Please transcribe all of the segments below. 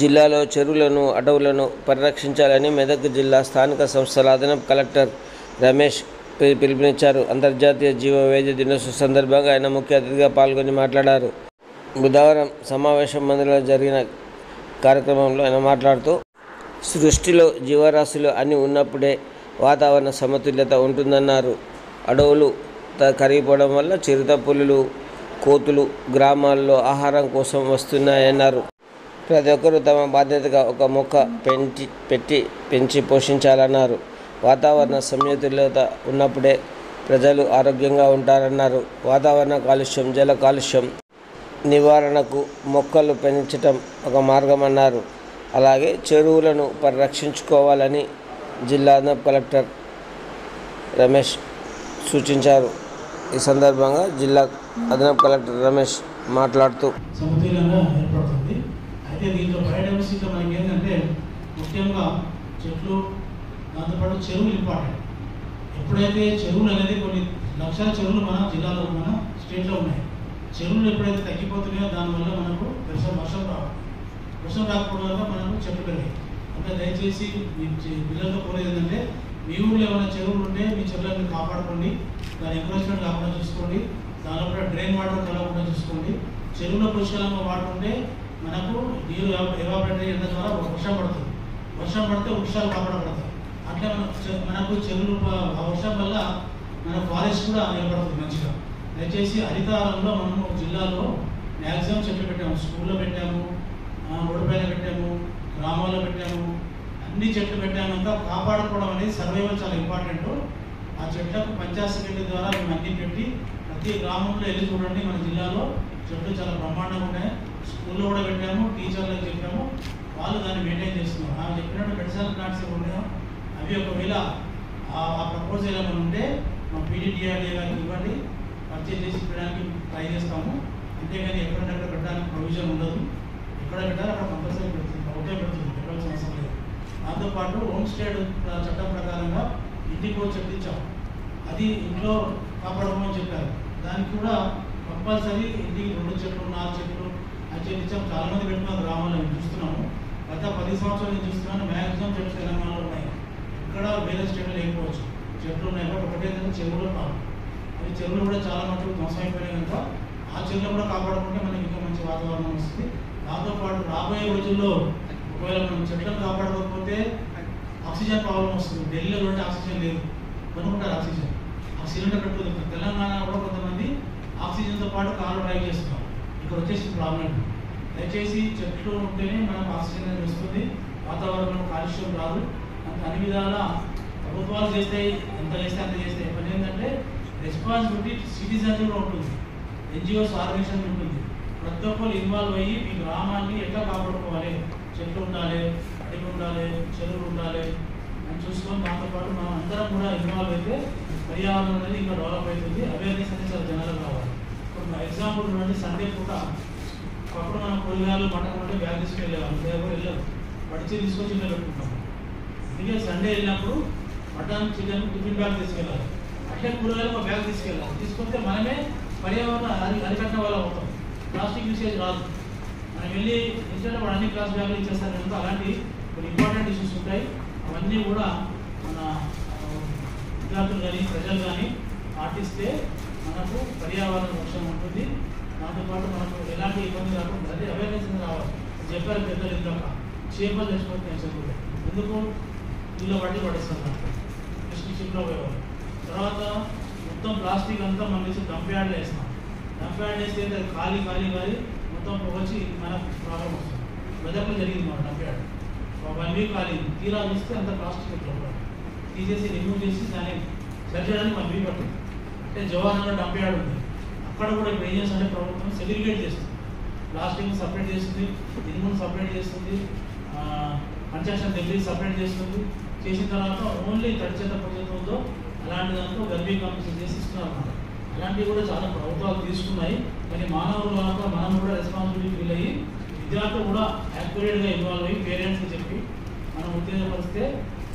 జిల్లాలో చెరువులను, అడవులను పరిరక్షించాలని మెదక్ జిల్లా స్థానిక సంస్థల అదనపు కలెక్టర్ రమేష్ పిలుపునిచ్చారు. అంతర్జాతీయ జీవవైవిధ్య దినోత్సవం సందర్భంగా ఆయన ముఖ్య అతిథిగా పాల్గొని మాట్లాడారు. బుధవారం సమావేశ మందిరంలో జరిగిన కార్యక్రమంలో ఆయన మాట్లాడుతూ, సృష్టిలో జీవరాశులు అన్నీ ఉన్నప్పుడే వాతావరణ సమతుల్యత ఉంటుందన్నారు. అడవులు కరిగిపోవడం వల్ల చిరుతపులులు, కోతులు గ్రామాల్లో ఆహారం కోసం వస్తున్నాయన్నారు. ప్రతి ఒక్కరూ తమ బాధ్యతగా ఒక మొక్క పెంచి పోషించాలన్నారు. వాతావరణ సమతుల్యత ఉన్నప్పుడే ప్రజలు ఆరోగ్యంగా ఉంటారన్నారు. వాతావరణ కాలుష్యం, జల కాలుష్యం నివారణకు మొక్కలు పెంచడం ఒక మార్గమన్నారు. అలాగే చెరువులను పరిరక్షించుకోవాలని జిల్లా అదనపు కలెక్టర్ రమేష్ సూచించారు. ఈ సందర్భంగా జిల్లా అదనపు కలెక్టర్ రమేష్ మాట్లాడుతూ, సమతుల్యంగా ఏర్పడుతుంది. అయితే దీంట్లో బయోడైవర్సిటీలో మనకి ఏంటంటే ముఖ్యంగా చెట్లు, దాంతోపాటు చెరువులు ఇంపార్టెంట్. ఎప్పుడైతే చెరువులు అనేది కొన్ని లక్షల చెరువులు మన జిల్లాలో, మన స్టేట్లో ఉన్నాయి. చెరువులు ఎప్పుడైతే తగ్గిపోతున్నాయో దానివల్ల మనకు వర్షం రాకపోవడం వల్ల మనకు చెట్లు పెరిగాయి. అంటే దయచేసి మీ పిల్లలతో కోరేది ఏంటంటే, మీ ఊళ్ళో ఏమైనా చెరువులు ఉంటే మీ చెరువులను కాపాడుకోండి, దాని ఎంకరేజ్మెంట్ కాకుండా చూసుకోండి, దానిలో కూడా డ్రైన్ వాటర్ కలగకుండా చూసుకోండి. చెరువులో పుష్కలంగా వాటర్ ఉంటే మనకు నీరు ఎవాపరేట్ అయ్యే ద్వారా వర్షం పడుతుంది. వర్షం పడితే వృక్షాలు కాపాడబడతాయి. అట్లా మనకు చెరువులు వర్షం వల్ల మన ఫారెస్ట్ కూడా ఏర్పడుతుంది మంచిగా. దయచేసి హరితహారంలో మనము జిల్లాలో మ్యాక్సిమం చెట్లు పెట్టాము. స్కూల్లో పెట్టాము, రోడ్డు పైన పెట్టాము, గ్రామాల్లో పెట్టాము, అన్ని చెట్లు పెట్టామంతా కాపాడుకోవడం అనేది సర్వైవల్ చాలా ఇంపార్టెంట్. ఆ చెట్లకు పంచాయత్ సెక్రటరీ ద్వారా మేము అన్ని పెట్టి ప్రతి గ్రామంలో వెళ్ళి చూడండి, మన జిల్లాలో చెట్లు చాలా బ్రహ్మాండంగా ఉన్నాయి. స్కూల్లో కూడా పెట్టాము, టీచర్లకు చెప్పాము, వాళ్ళు దాన్ని మెయింటైన్ చేస్తున్నారు. ఆమె చెప్పినట్టు మెడిసినల్ ప్లాంట్స్ ఉన్నాయో అవి ఒకవేళ ఆ ప్రపోజల్ ఏమైనా ఉంటే మా పీడీటీఆర్డీ గారికి ఇవ్వండి, పర్చేజ్ చేసి పెట్టడానికి ట్రై చేస్తాము. అంతేగాని ఎక్కడెక్కడ పెట్టడానికి ప్రొవిజన్ ఉండదు. ఎక్కడ పెట్టాలి అక్కడ కంపల్సరీ పెడుతుంది, ప్రభుత్వం పెడుతుంది, పెట్టాల్సిన అవసరం లేదు. దాంతోపాటు హోమ్ స్టే చట్టం ప్రకారంగా ఇంటికి చెట్టు ఇచ్చాము, అది ఇంట్లో కాపాడమని చెప్పారు. దానికి కూడా కంపల్సరీ ఇంటికి 2 చెట్లు, 4 చెట్లు అది చెట్టు ఇచ్చాము. చాలామంది పెట్టుకున్న గ్రామాల్లో మేము చూస్తున్నాము. గత 10 సంవత్సరాలు నేను చూస్తున్నాను, మ్యాక్సిమం చెట్లు తెలంగాణలో ఉన్నాయి. ఎక్కడ వేరే స్టేట్లో లేకపోవచ్చు, చెట్లు ఉన్నాయి. కాబట్టి ఒకటేంటంటే చెరువులు కాదు, అది చెరువులు కూడా చాలా మటుకు ధ్వంసం అయిపోయినాయి కనుక ఆ చెరువులు కూడా కాపాడుకుంటే మనకి ఇంకా మంచి వాతావరణం వస్తుంది. దాంతోపాటు రాబోయే రోజుల్లో ఒకవేళ మనం చెట్లను కాపాడకపోతే ఆక్సిజన్ ప్రాబ్లం వస్తుంది. ఢిల్లీలో ఉంటే ఆక్సిజన్ లేదు, కొనుక్కుంటారు ఆక్సిజన్. ఆ సిలిండర్ పెట్టుకుంది. తెలంగాణ కూడా కొంతమంది ఆక్సిజన్తో పాటు కార్లు డ్రైవ్ చేస్తున్నారు. ఇక్కడ వచ్చేసి ప్రాబ్లం. దయచేసి చెట్లు ఉంటేనే మనకు ఆక్సిజన్ అనేది వస్తుంది, వాతావరణంలో కాలుష్యం రాదు. అన్ని విధాల ప్రభుత్వాలు చేస్తాయి, ఎంత చేస్తే అంత చేస్తాయి. పని ఏంటంటే రెస్పాన్సిబిలిటీ సిటిజన్స్ కూడా ఉంటుంది, ఎన్జిఓస్ ఆర్గనైజేషన్ ఉంటుంది. ప్రతి ఒక్కరు ఇన్వాల్వ్ అయ్యి మీ గ్రామాన్ని ఎట్లా కాపాడుకోవాలి, చెట్లు ఉండాలి, అడవి ఉండాలి, చెరువులు ఉండాలి అని చూసుకొని దాంతోపాటు మనం అందరం కూడా ఇన్వాల్వ్ అయితే పర్యావరణం అనేది ఇంకా డెవలప్ అవుతుంది. అవేర్నెస్ అనేది చాలా జనాలకు కావాలి. ఇప్పుడు ఎగ్జాంపుల్ చూడండి, సండే పూట అప్పుడు మనం కూరగాయలు పంటకుంటే బ్యాగ్ తీసుకెళ్ళేవాళ్ళం, లేకపోతే వెళ్ళాము పడిచి తీసుకొచ్చి ఇంట్లో పెట్టుకుంటాం. అందుకే సండే వెళ్ళినప్పుడు మటన్, చికెన్ టిఫిన్ బ్యాగ్ తీసుకెళ్ళాలి. అట్లే కూరగాయలు ఒక బ్యాగ్ తీసుకెళ్ళాలి. తీసుకొస్తే మనమే పర్యావరణ అరికట్టిన వాళ్ళం అవుతాం. ప్లాస్టిక్ యూసేజ్ రాదు. మనం వెళ్ళి ఇన్స్టెంట్ అప్పుడు అన్ని క్లాస్ బ్యాగులు ఇచ్చేస్తారు కనుక అలాంటి కొన్ని ఇంపార్టెంట్ ఇష్యూస్ ఉంటాయి. అవన్నీ కూడా మన విద్యార్థులు కానీ ప్రజలు కానీ పాటిస్తే మనకు పర్యావరణ రక్షణ ఉంటుంది. దాంతోపాటు మనకు ఎలాంటి ఇబ్బంది రాకుండా అదే అవేర్నెస్ రావాలి. చెప్పారు పెద్దలు ఇందాక, చేపలు తెచ్చిపోతున్నాయి చెరువులు, ఎందుకు ఇల్లు పడేస్తారు షిప్లో పోయేవాళ్ళు. తర్వాత మొత్తం ప్లాస్టిక్ అంతా మనం వేసి డంప్ యార్డ్లో వేస్తాం. డంప్ యార్డ్ వేస్తే అది ఖాళీ మొత్తం వచ్చి మనకు ప్రాబ్లం వస్తుంది. మెదక్లో జరిగింది మన డంప్ యార్డ్ 1 వీక్ ఖాళీ. తీరా చూస్తే అంత ప్లాస్టిక్ ఎట్లా తీసేసి రిమూవ్ చేసి దాన్ని సరి చేయడానికి 1 వీక్ పడుతుంది. అంటే జవాహర్లో డంప్ యార్డ్ ఉంది, అక్కడ కూడా ఇప్పుడు ఏం చేస్తుంటే ప్రభుత్వం సెగ్రిగేట్ చేస్తుంది. ప్లాస్టిక్ సపరేట్ చేస్తుంది, ఇనుమును సపరేట్ చేస్తుంది, కన్స్ట్రక్షన్ డెబ్రీ సపరేట్ చేస్తుంది. చేసిన తర్వాత ఓన్లీ తడి చెత్త ఉందో అలాంటి దాంట్లో గర్భీ కంపెనీ చేసి ఇస్తున్నారు అన్నమాట. అలాంటివి కూడా చాలా ప్రభుత్వాలు తీసుకున్నాయి. కానీ మానవుల వల్ల మనం కూడా రెస్పాన్సిబిలిటీ ఫీల్ అయ్యి విద్యార్థులు కూడా యాక్యురేట్గా ఇన్వాల్వ్ అయ్యి పేరెంట్స్కి చెప్పి మనం ఉత్తేజపరిస్తే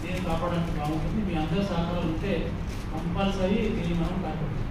దీన్ని కాపాడడానికి బాగుంటుంది. మీ అందరి సహకారాలు ఉంటే కంపల్సరీ దీన్ని మనం కాపాడుతాం.